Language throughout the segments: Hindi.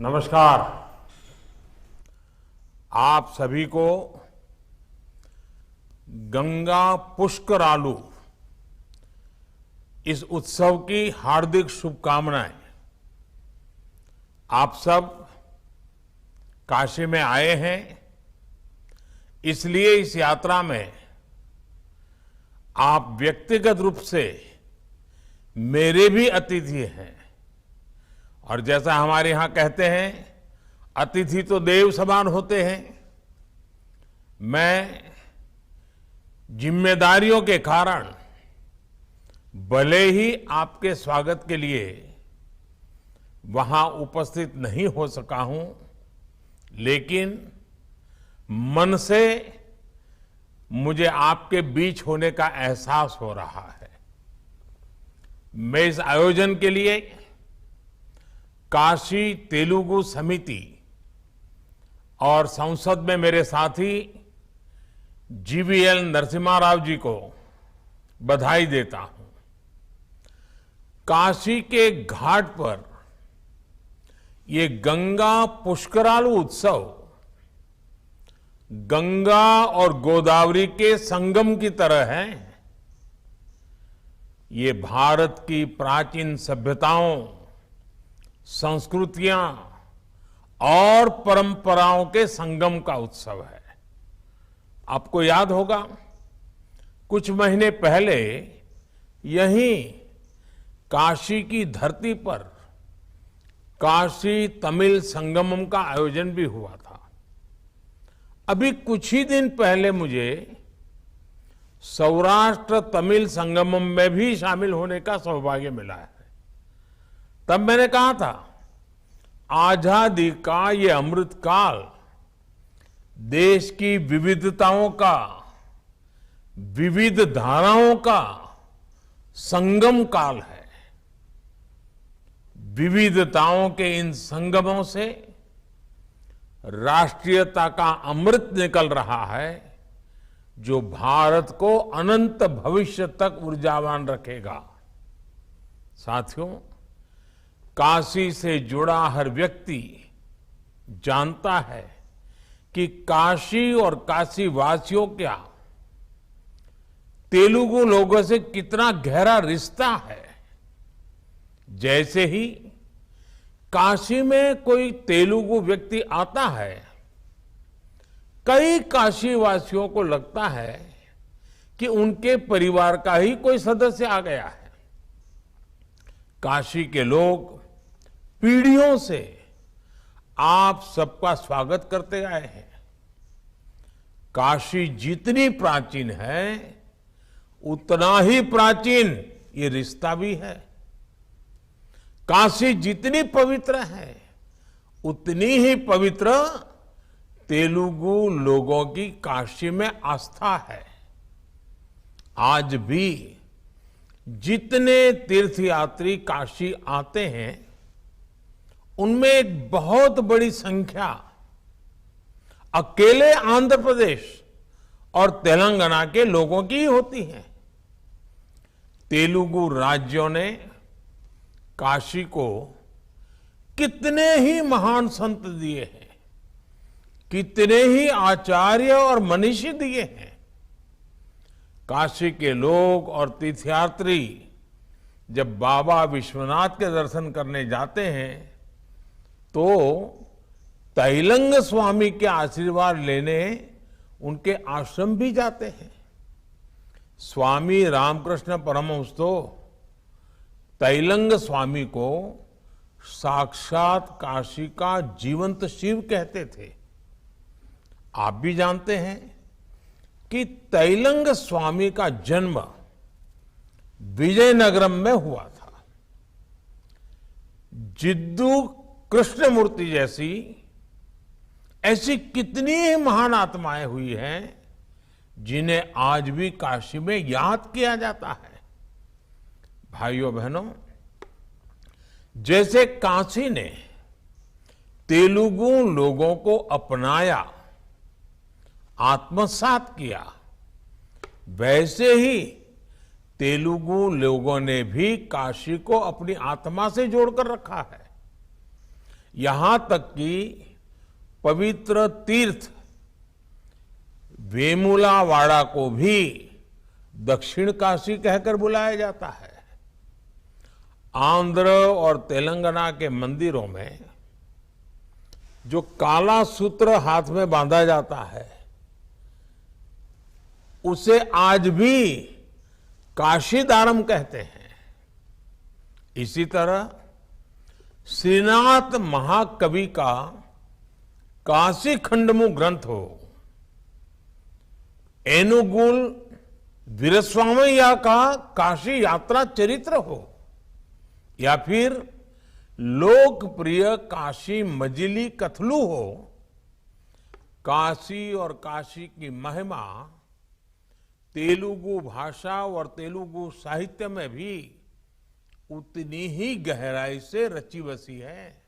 नमस्कार। आप सभी को गंगा पुष्करालू इस उत्सव की हार्दिक शुभकामनाएं। आप सब काशी में आए हैं, इसलिए इस यात्रा में आप व्यक्तिगत रूप से मेरे भी अतिथि हैं। और जैसा हमारे यहां कहते हैं, अतिथि तो देव समान होते हैं। मैं जिम्मेदारियों के कारण भले ही आपके स्वागत के लिए वहां उपस्थित नहीं हो सका हूं, लेकिन मन से मुझे आपके बीच होने का एहसास हो रहा है। मैं इस आयोजन के लिए काशी तेलुगु समिति और संसद में मेरे साथी जीवीएल नरसिम्हा राव जी को बधाई देता हूं। काशी के घाट पर ये गंगा पुष्करालू उत्सव गंगा और गोदावरी के संगम की तरह है। ये भारत की प्राचीन सभ्यताओं, संस्कृतियां और परंपराओं के संगम का उत्सव है। आपको याद होगा, कुछ महीने पहले यहीं काशी की धरती पर काशी तमिल संगमम का आयोजन भी हुआ था। अभी कुछ ही दिन पहले मुझे सौराष्ट्र तमिल संगमम में भी शामिल होने का सौभाग्य मिला है। तब मैंने कहा था, आजादी का ये अमृतकाल देश की विविधताओं का, विविध धाराओं का संगम काल है। विविधताओं के इन संगमों से राष्ट्रीयता का अमृत निकल रहा है, जो भारत को अनंत भविष्य तक ऊर्जावान रखेगा। साथियों, काशी से जुड़ा हर व्यक्ति जानता है कि काशी और काशी वासियों का तेलुगु लोगों से कितना गहरा रिश्ता है। जैसे ही काशी में कोई तेलुगु व्यक्ति आता है, कई काशी वासियों को लगता है कि उनके परिवार का ही कोई सदस्य आ गया है। काशी के लोग पीढ़ियों से आप सबका स्वागत करते आए हैं। काशी जितनी प्राचीन है, उतना ही प्राचीन ये रिश्ता भी है। काशी जितनी पवित्र है, उतनी ही पवित्र तेलुगु लोगों की काशी में आस्था है। आज भी जितने तीर्थयात्री काशी आते हैं, उनमें एक बहुत बड़ी संख्या अकेले आंध्र प्रदेश और तेलंगाना के लोगों की होती है। तेलुगु राज्यों ने काशी को कितने ही महान संत दिए हैं, कितने ही आचार्य और मनीषी दिए हैं। काशी के लोग और तीर्थयात्री जब बाबा विश्वनाथ के दर्शन करने जाते हैं, तो तैलंग स्वामी के आशीर्वाद लेने उनके आश्रम भी जाते हैं। स्वामी रामकृष्ण परमहंस तो तैलंग स्वामी को साक्षात काशी का जीवंत शिव कहते थे। आप भी जानते हैं कि तैलंग स्वामी का जन्म विजयनगरम में हुआ था। जिद्दू कृष्णमूर्ति जैसी ऐसी कितनी ही महान आत्माएं हुई हैं, जिन्हें आज भी काशी में याद किया जाता है। भाइयों बहनों, जैसे काशी ने तेलुगु लोगों को अपनाया, आत्मसात किया, वैसे ही तेलुगु लोगों ने भी काशी को अपनी आत्मा से जोड़कर रखा है। यहां तक कि पवित्र तीर्थ वेमुलावाड़ा को भी दक्षिण काशी कहकर बुलाया जाता है। आंध्र और तेलंगाना के मंदिरों में जो काला सूत्र हाथ में बांधा जाता है उसे आज भी काशीदारम कहते हैं। इसी तरह श्रीनाथ महाकवि का काशी खंडमु ग्रंथ हो, एनुगुल वीरस्वामय्या का काशी यात्रा चरित्र हो, या फिर लोकप्रिय काशी मजिली कथलू हो, काशी और काशी की महिमा तेलुगु भाषा और तेलुगु साहित्य में भी उतनी ही गहराई से रची बसी है।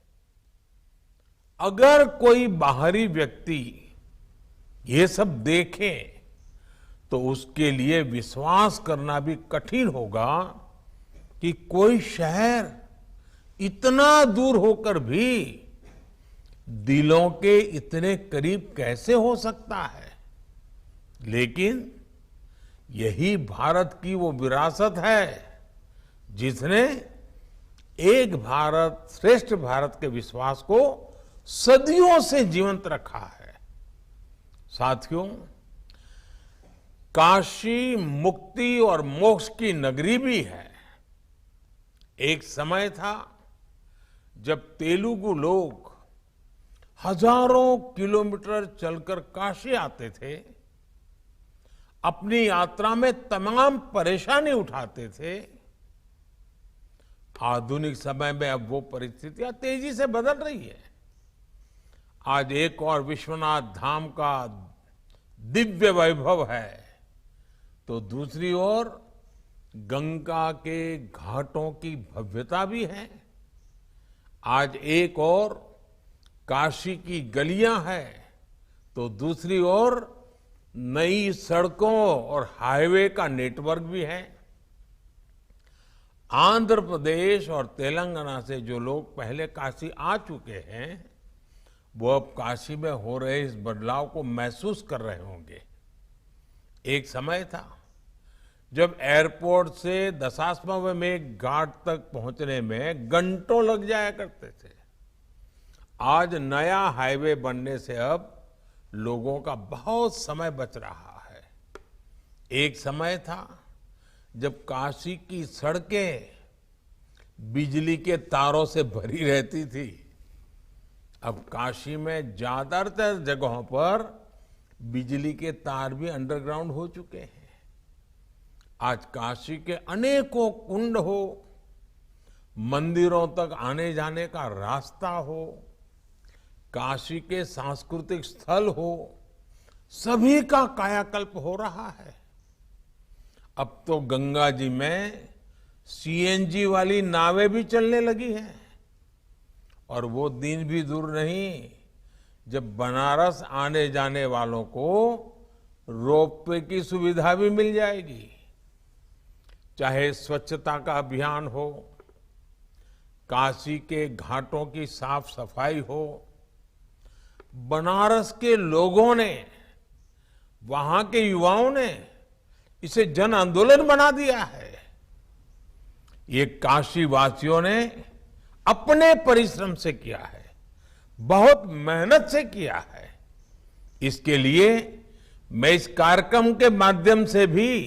अगर कोई बाहरी व्यक्ति ये सब देखे तो उसके लिए विश्वास करना भी कठिन होगा कि कोई शहर इतना दूर होकर भी दिलों के इतने करीब कैसे हो सकता है। लेकिन यही भारत की वो विरासत है जिसने एक भारत श्रेष्ठ भारत के विश्वास को सदियों से जीवंत रखा है। साथियों, काशी मुक्ति और मोक्ष की नगरी भी है। एक समय था जब तेलुगु लोग हजारों किलोमीटर चलकर काशी आते थे, अपनी यात्रा में तमाम परेशानी उठाते थे। आधुनिक समय में अब वो परिस्थितियां तेजी से बदल रही है। आज एक और विश्वनाथ धाम का दिव्य वैभव है तो दूसरी ओर गंगा के घाटों की भव्यता भी है। आज एक और काशी की गलियां हैं तो दूसरी ओर नई सड़कों और हाईवे का नेटवर्क भी है। आंध्र प्रदेश और तेलंगाना से जो लोग पहले काशी आ चुके हैं वो अब काशी में हो रहे इस बदलाव को महसूस कर रहे होंगे। एक समय था जब एयरपोर्ट से दशाश्वमेध घाट तक पहुंचने में घंटों लग जाया करते थे। आज नया हाईवे बनने से अब लोगों का बहुत समय बच रहा है। एक समय था जब काशी की सड़कें बिजली के तारों से भरी रहती थी। अब काशी में ज्यादातर जगहों पर बिजली के तार भी अंडरग्राउंड हो चुके हैं। आज काशी के अनेकों कुंड हो, मंदिरों तक आने जाने का रास्ता हो, काशी के सांस्कृतिक स्थल हो, सभी का कायाकल्प हो रहा है। अब तो गंगा जी में सीएनजी वाली नावें भी चलने लगी हैं और वो दिन भी दूर नहीं जब बनारस आने जाने वालों को रोपवे की सुविधा भी मिल जाएगी। चाहे स्वच्छता का अभियान हो, काशी के घाटों की साफ सफाई हो, बनारस के लोगों ने, वहां के युवाओं ने इसे जन आंदोलन बना दिया है। ये काशी वासियों ने अपने परिश्रम से किया है, बहुत मेहनत से किया है। इसके लिए मैं इस कार्यक्रम के माध्यम से भी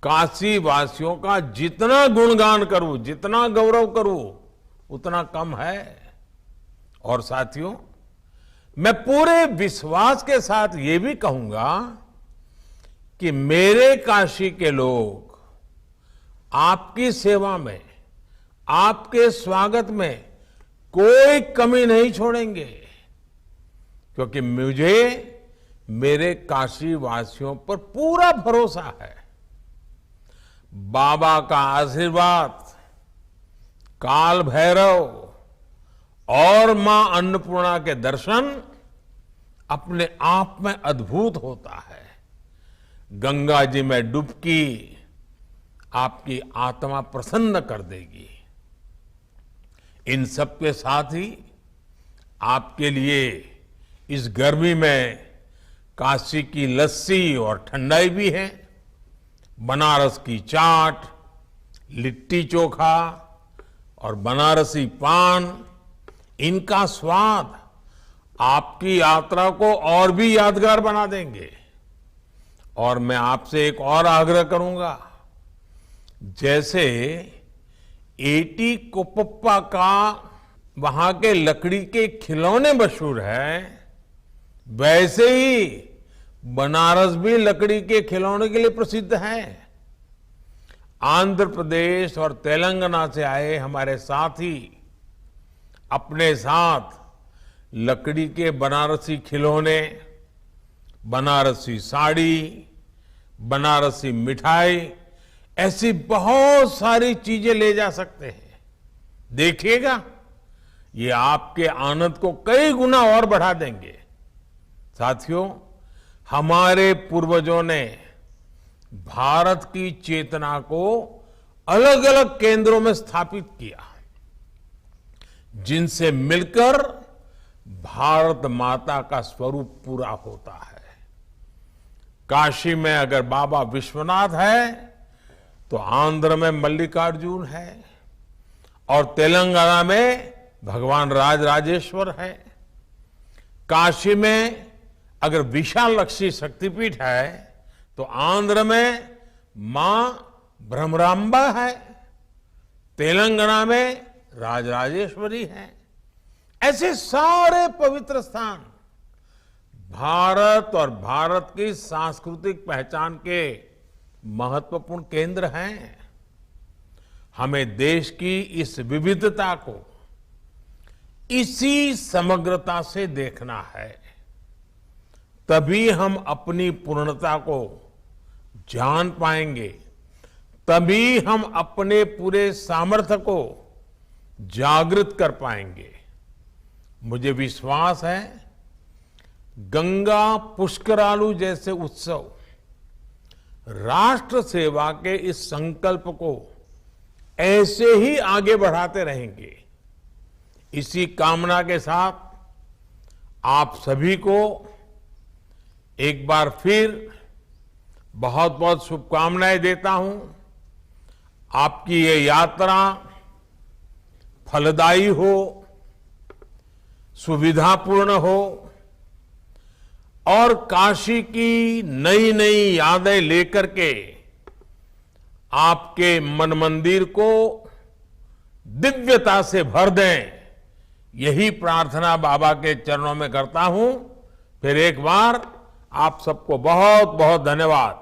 काशी वासियों का जितना गुणगान करूं, जितना गौरव करूं, उतना कम है। और साथियों, मैं पूरे विश्वास के साथ ये भी कहूंगा कि मेरे काशी के लोग आपकी सेवा में, आपके स्वागत में कोई कमी नहीं छोड़ेंगे, क्योंकि मुझे मेरे काशी वासियों पर पूरा भरोसा है। बाबा का आशीर्वाद, काल भैरव और मां अन्नपूर्णा के दर्शन अपने आप में अद्भुत होता है। गंगा जी में डुबकी आपकी आत्मा प्रसन्न कर देगी। इन सब के साथ ही आपके लिए इस गर्मी में काशी की लस्सी और ठंडाई भी है, बनारस की चाट, लिट्टी चोखा और बनारसी पान, इनका स्वाद आपकी यात्रा को और भी यादगार बना देंगे। और मैं आपसे एक और आग्रह करूंगा, जैसे एटी कोप्पा का वहां के लकड़ी के खिलौने मशहूर हैं, वैसे ही बनारस भी लकड़ी के खिलौने के लिए प्रसिद्ध है। आंध्र प्रदेश और तेलंगाना से आए हमारे साथी अपने साथ लकड़ी के बनारसी खिलौने, बनारसी साड़ी, बनारसी मिठाई, ऐसी बहुत सारी चीजें ले जा सकते हैं। देखिएगा, ये आपके आनंद को कई गुना और बढ़ा देंगे। साथियों, हमारे पूर्वजों ने भारत की चेतना को अलग अलग केंद्रों में स्थापित किया, जिनसे मिलकर भारत माता का स्वरूप पूरा होता है। काशी में अगर बाबा विश्वनाथ है, तो आंध्र में मल्लिकार्जुन है और तेलंगाना में भगवान राजराजेश्वर है। काशी में अगर विशालक्षी शक्तिपीठ है, तो आंध्र में मां भ्रमरांबा है, तेलंगाना में राजराजेश्वरी है। ऐसे सारे पवित्र स्थान भारत और भारत की सांस्कृतिक पहचान के महत्वपूर्ण केंद्र हैं। हमें देश की इस विविधता को इसी समग्रता से देखना है, तभी हम अपनी पूर्णता को जान पाएंगे, तभी हम अपने पूरे सामर्थ्य को जागृत कर पाएंगे। मुझे विश्वास है, गंगा पुष्करालु जैसे उत्सव राष्ट्र सेवा के इस संकल्प को ऐसे ही आगे बढ़ाते रहेंगे। इसी कामना के साथ आप सभी को एक बार फिर बहुत बहुत शुभकामनाएं देता हूं। आपकी ये यात्रा फलदायी हो, सुविधापूर्ण हो और काशी की नई नई यादें लेकर के आपके मन मंदिर को दिव्यता से भर दें, यही प्रार्थना बाबा के चरणों में करता हूं। फिर एक बार आप सबको बहुत बहुत धन्यवाद।